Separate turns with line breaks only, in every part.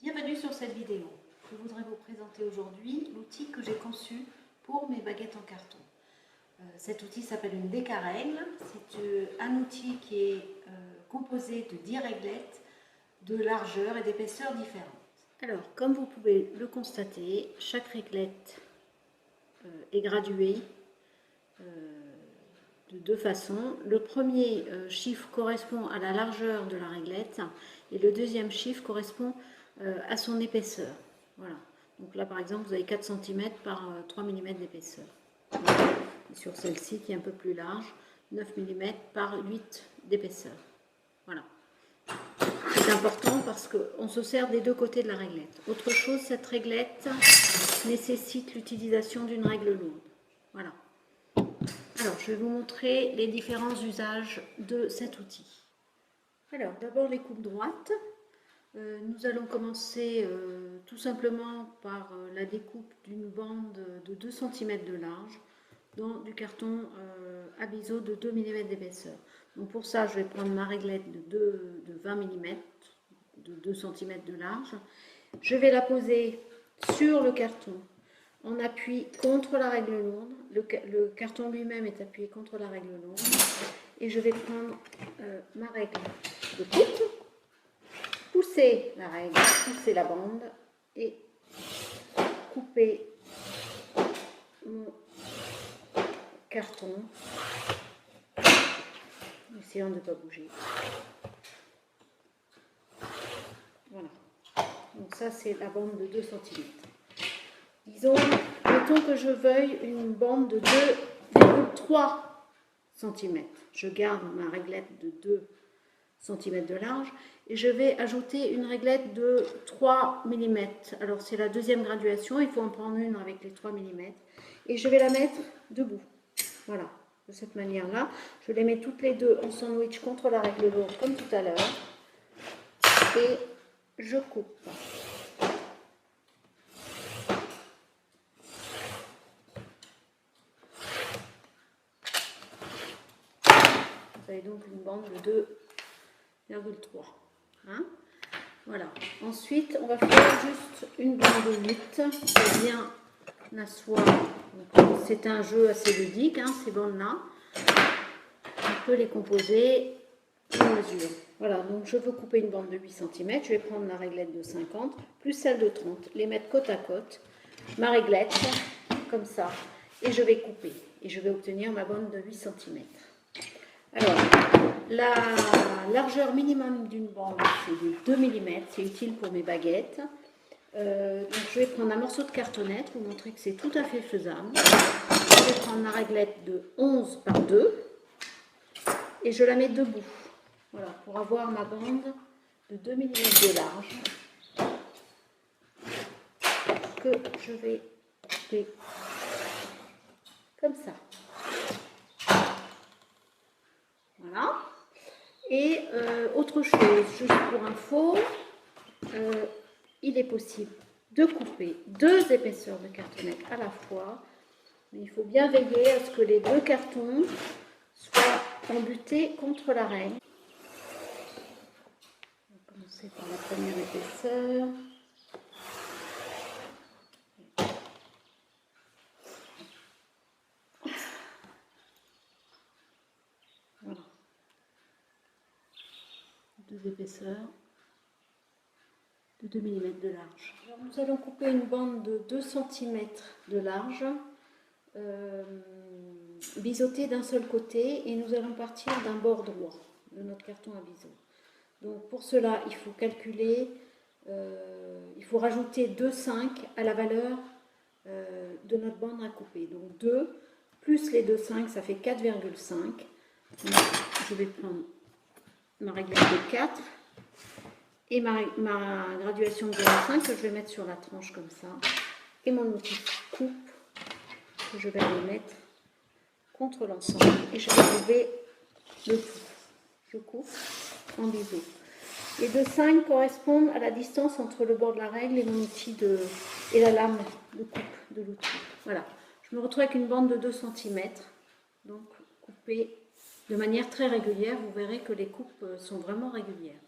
Bienvenue sur cette vidéo. Je voudrais vous présenter aujourd'hui l'outil que j'ai conçu pour mes baguettes en carton. Cet outil s'appelle une décarègle. C'est un outil qui est composé de 10 réglettes de largeur et d'épaisseur différentes. Alors, comme vous pouvez le constater, chaque réglette est graduée de deux façons. Le premier chiffre correspond à la largeur de la réglette et le deuxième chiffre correspond à son épaisseur. Voilà. Donc là par exemple vous avez 4 cm par 3 mm d'épaisseur. Sur celle-ci qui est un peu plus large, 9 mm par 8 d'épaisseur. Voilà. C'est important parce qu'on se sert des deux côtés de la réglette. Autre chose, cette réglette nécessite l'utilisation d'une règle lourde. Voilà. Alors, je vais vous montrer les différents usages de cet outil. Alors, d'abord les coupes droites. Nous allons commencer tout simplement par la découpe d'une bande de 2 cm de large dans du carton à biseau de 2 mm d'épaisseur. Donc pour ça, je vais prendre ma réglette de 20 mm, de 2 cm de large. Je vais la poser sur le carton en appui contre la règle lourde. Le carton lui-même est appuyé contre la règle lourde. Et je vais prendre ma règle de coupe, pousser la règle, pousser la bande et couper mon carton, en essayant de ne pas bouger. Voilà. Donc ça c'est la bande de 2 cm. Disons, mettons que je veuille une bande de 2,3 cm. Je garde ma réglette de 2 cm de large et je vais ajouter une réglette de 3 mm. Alors c'est la deuxième graduation, il faut en prendre une avec les 3 mm et je vais la mettre debout. Voilà, de cette manière-là. Je les mets toutes les deux en sandwich contre la règle lourde comme tout à l'heure et je coupe. Vous avez donc une bande de 2,3. Hein? Voilà. Ensuite, on va faire juste une bande de 8 pour bien asseoir. C'est un jeu assez ludique, hein, ces bandes-là. On peut les composer en mesure. Voilà, donc je veux couper une bande de 8 cm. Je vais prendre la réglette de 50 plus celle de 30, les mettre côte à côte. Ma réglette, comme ça. Et je vais couper. Et je vais obtenir ma bande de 8 cm. Alors, la largeur minimum d'une bande, c'est de 2 mm, c'est utile pour mes baguettes. Donc je vais prendre un morceau de cartonnette, vous montrer que c'est tout à fait faisable. Je vais prendre ma réglette de 11 par 2 et je la mets debout. Voilà, pour avoir ma bande de 2 mm de large que je vais couper comme ça. Voilà. Et autre chose, juste pour info, il est possible de couper 2 épaisseurs de cartonnette à la fois, mais il faut bien veiller à ce que les 2 cartons soient embutés contre la règle. On va commencer par la première épaisseur. Voilà. 2 épaisseurs de 2 mm de large. Alors nous allons couper une bande de 2 cm de large, biseautée d'un seul côté, et nous allons partir d'un bord droit de notre carton à biseau. Donc pour cela, il faut calculer, il faut rajouter 2,5 à la valeur de notre bande à couper. Donc 2 plus les 2,5, ça fait 4,5. Je vais prendre ma réglette de 4 et ma graduation de 0,5 que je vais mettre sur la tranche comme ça. Et mon outil coupe que je vais le mettre contre l'ensemble et je vais lever le tout. Je coupe en biseau. Les 2,5 correspondent à la distance entre le bord de la règle et mon outil et la lame de coupe de l'outil. Voilà. Je me retrouve avec une bande de 2 cm, donc coupée de manière très régulière. Vous verrez que les coupes sont vraiment régulières.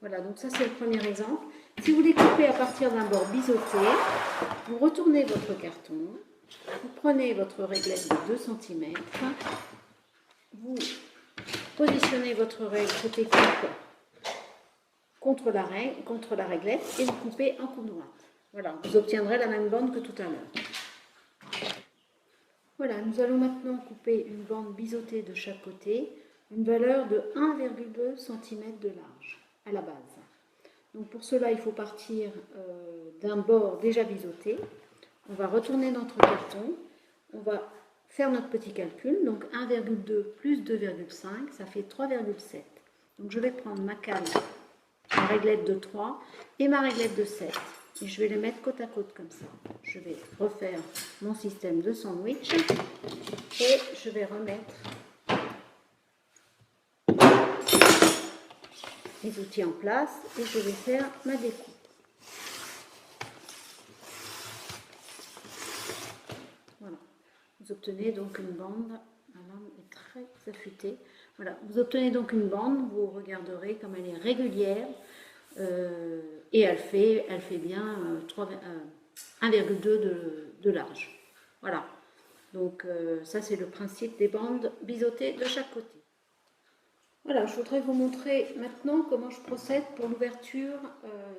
Voilà, donc ça c'est le premier exemple. Si vous les coupez à partir d'un bord biseauté, vous retournez votre carton, vous prenez votre réglette de 2 cm, vous positionnez votre côté coupe contre la réglette et vous coupez en coupe droite. Voilà, vous obtiendrez la même bande que tout à l'heure. Voilà, nous allons maintenant couper une bande biseautée de chaque côté, une valeur de 1,2 cm de large à la base. Donc pour cela, il faut partir d'un bord déjà biseauté. On va retourner notre carton, on va faire notre petit calcul, donc 1,2 plus 2,5, ça fait 3,7. Donc je vais prendre ma cale, ma réglette de 3 et ma réglette de 7. Et je vais les mettre côte à côte comme ça. Je vais refaire mon système de sandwich et je vais remettre les outils en place et je vais faire ma découpe. Voilà. Vous obtenez donc une bande, la lame est très affûtée. Voilà, vous obtenez donc une bande, vous regarderez comme elle est régulière et elle fait bien 1,2 de large. Voilà, donc ça c'est le principe des bandes biseautées de chaque côté. Voilà, je voudrais vous montrer maintenant comment je procède pour l'ouverture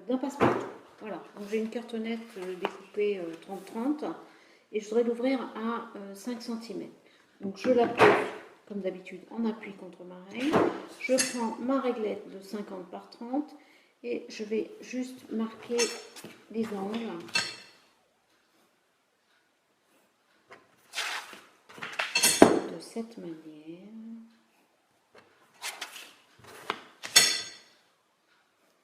d'un passe-partout. Voilà, donc j'ai une cartonnette découpée 30-30 et je voudrais l'ouvrir à 5 cm. Donc je la pose comme d'habitude en appui contre ma règle. Je prends ma réglette de 50 par 30 et je vais juste marquer les angles. De cette manière.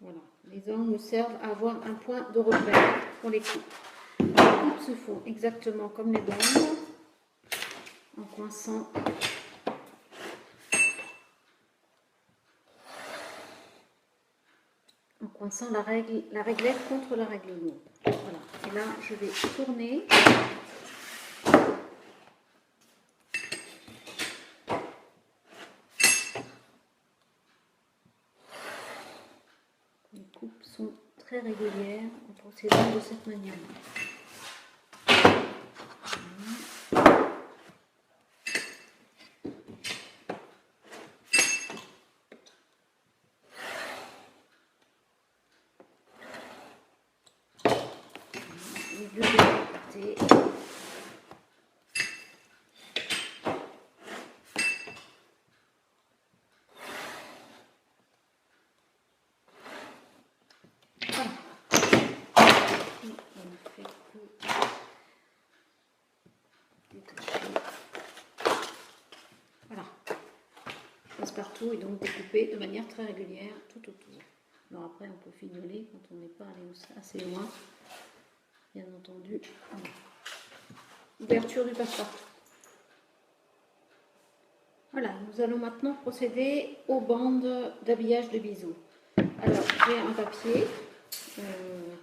Voilà, les angles nous servent à avoir un point de repère pour les coupes. Les coupes se font exactement comme les bandes, en coinçant la réglette contre la règle lourde. Voilà, et là je vais tourner. Les coupes sont très régulières en procédant de cette manière. Les deux côtés. Voilà. Passe-partout est donc découpé de manière très régulière tout autour. Alors après, on peut fignoler quand on n'est pas allé assez loin. Bien entendu. Voilà. Ouverture du passe-partout. Voilà, nous allons maintenant procéder aux bandes d'habillage de biseau. Alors, j'ai un papier,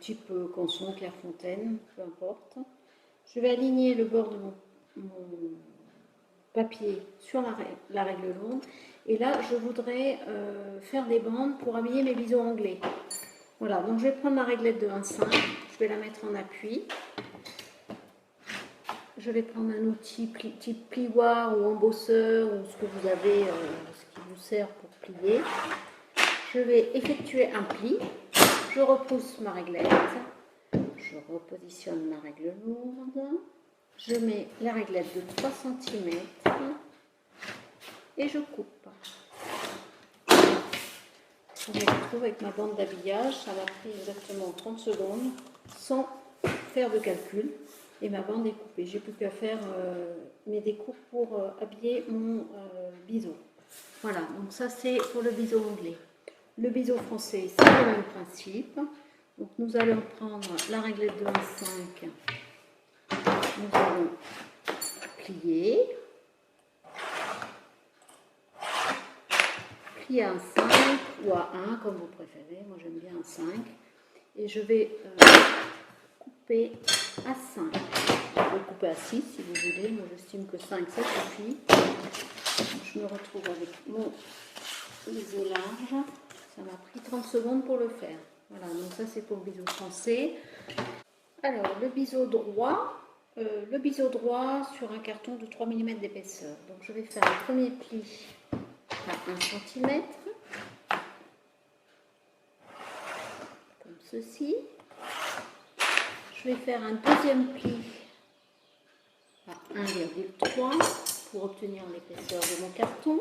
type Canson, Clairefontaine, peu importe. Je vais aligner le bord de mon papier sur la règle longue. Et là, je voudrais faire des bandes pour habiller mes biseaux anglais. Voilà, donc je vais prendre ma réglette de 1,5, je vais la mettre en appui. Je vais prendre un outil type plioir ou embosseur ou ce que vous avez, ce qui vous sert pour plier. Je vais effectuer un pli, je repousse ma réglette, je repositionne ma règle lourde, je mets la réglette de 3 cm et je coupe. Je me retrouve avec ma bande d'habillage, ça m'a pris exactement 30 secondes sans faire de calcul. Et ma bande est coupée. J'ai plus qu'à faire mes découpes pour habiller mon biseau. Voilà, donc ça c'est pour le biseau anglais. Le biseau français, c'est le même principe. Donc nous allons prendre la réglette de 1,5. Nous allons plier. Plier à 1,5 ou à 1 comme vous préférez. Moi j'aime bien 1,5. Et je vais couper à 5. Vous pouvez couper à 6 si vous voulez. Moi j'estime que 5 ça suffit. Je me retrouve avec mon biseau large. Ça m'a pris 30 secondes pour le faire. Voilà, donc ça c'est pour le biseau français. Alors, le biseau droit sur un carton de 3 mm d'épaisseur. Donc je vais faire le premier pli à 1 cm, comme ceci. Je vais faire un deuxième pli à 1,3 pour obtenir l'épaisseur de mon carton.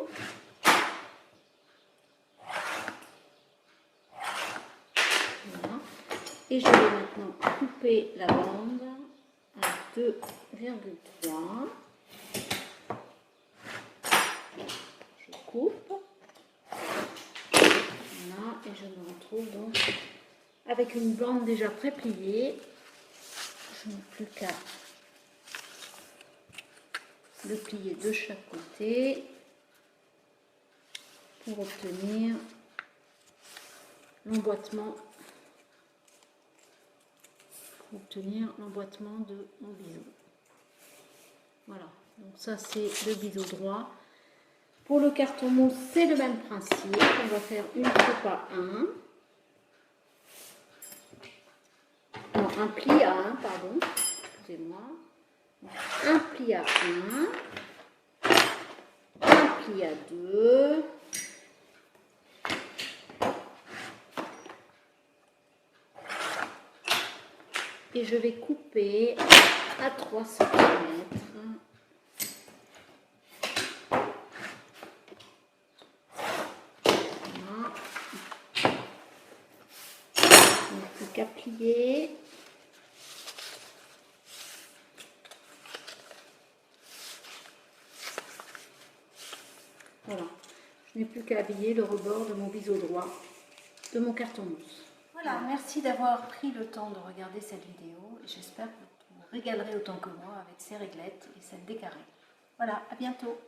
Voilà. Et je vais maintenant couper la bande à 2,3. Je coupe. Voilà, et je me retrouve donc avec une bande déjà pré-pliée. Je n'ai plus qu'à le plier de chaque côté pour obtenir l'emboîtement de mon biseau. Voilà, donc ça c'est le biseau droit. Pour le carton mousse, c'est le même principe. On va faire une coupe à 1. Non, un pli à 1, pardon. Excusez-moi. Un pli à 1. Un pli à 2. Et je vais couper à 3 cm. Voilà. Il n'y a plus qu'à plier. Voilà. Je n'ai plus qu'à habiller le rebord de mon biseau droit de mon carton mousse. Voilà, merci d'avoir pris le temps de regarder cette vidéo et j'espère que vous vous régalerez autant que moi avec ces réglettes et cette décarrée. Voilà, à bientôt.